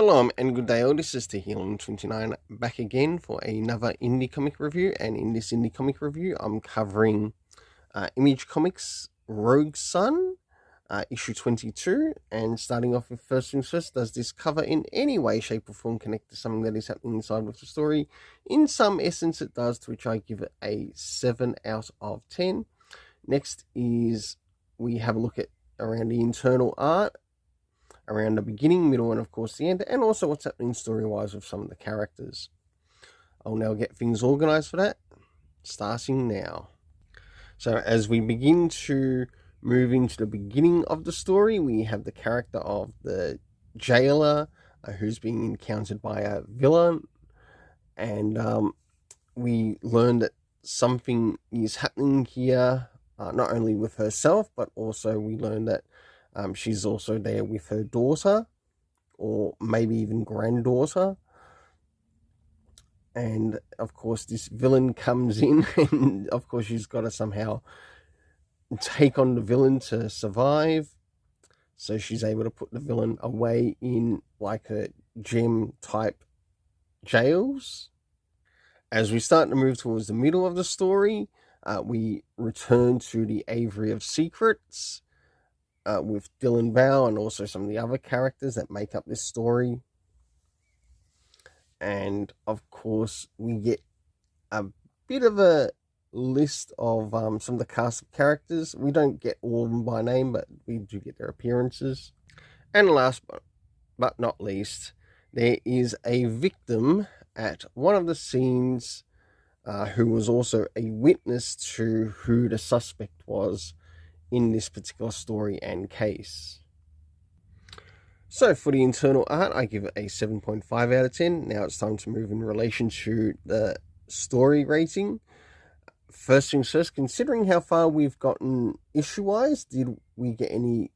Shalom and good day all, this is Tehillim29 back again for another indie comic review, and in this indie comic review I'm covering Image Comics Rogue Sun, issue 22, and starting off with first things first, does this cover in any way, shape or form connect to something that is happening inside of the story? In some essence it does, to which I give it a 7 out of 10. Next is we have a look at around the internal art, around the beginning, middle, and of course the end, and also what's happening story-wise with some of the characters. I'll now get things organized for that, starting now. So as we begin to move into the beginning of the story, we have the character of the jailer who's being encountered by a villain, and we learn that something is happening here, not only with herself, but also we learn that she's also there with her daughter, or maybe even granddaughter. And of course this villain comes in, and of course she's got to somehow take on the villain to survive. So she's able to put the villain away in like a gem type jails. As we start to move towards the middle of the story, we return to the Aviary of Secrets, with Dylan Bao and also some of the other characters that make up this story. And of course we get a bit of a list of some of the cast of characters. We don't get all of them by name, but we do get their appearances. And last but not least, there is a victim at one of the scenes who was also a witness to who the suspect was in this particular story and case. So for the internal art, I give it a 7.5 out of 10. Now it's time to move in relation to the story rating. First things first, considering how far we've gotten issue-wise, did we get any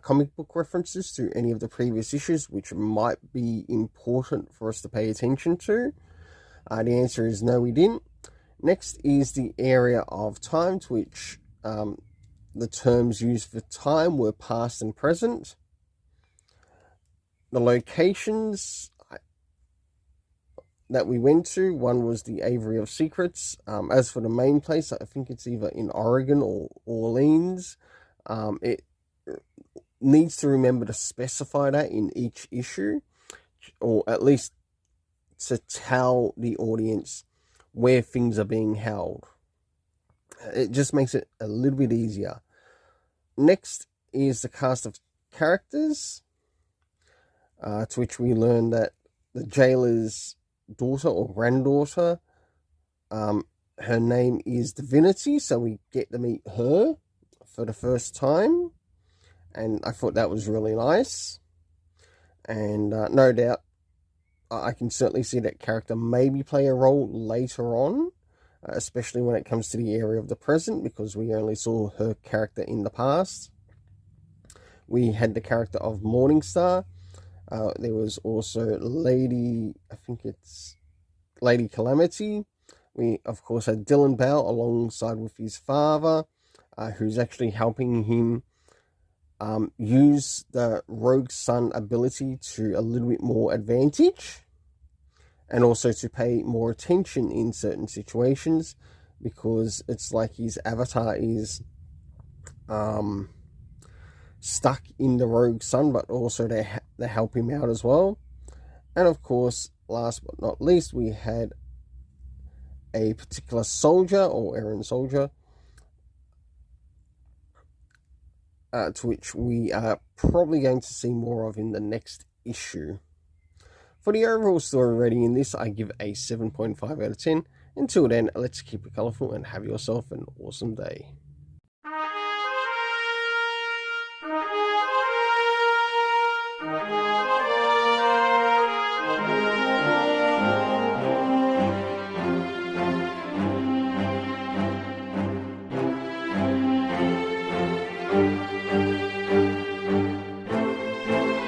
comic book references to any of the previous issues, which might be important for us to pay attention to? The answer is no, we didn't. Next is the area of time, to which the terms used for time were past and present. The locations that we went to, one was the Aviary of Secrets. As for the main place, I think it's either in Oregon or Orleans. It needs to remember to specify that in each issue, or at least to tell the audience where things are being held. It just makes it a little bit easier. Next is the cast of characters, to which we learn that the jailer's daughter or granddaughter, her name is Divinity, so we get to meet her for the first time, and I thought that was really nice. And no doubt I can certainly see that character maybe play a role later on, especially when it comes to the area of the present, because we only saw her character in the past. We had the character of Morningstar. There was also Lady Calamity. We, of course, had Dylan Bao alongside with his father, who's actually helping him use the Rogue Sun ability to a little bit more advantage, and also to pay more attention in certain situations, because it's like his avatar is stuck in the Rogue Sun, but also they help him out as well. And of course, last but not least, we had a particular soldier or errand soldier, to which we are probably going to see more of in the next issue. For the overall story rating in this, I give a 7.5 out of 10. Until then, let's keep it colourful and have yourself an awesome day.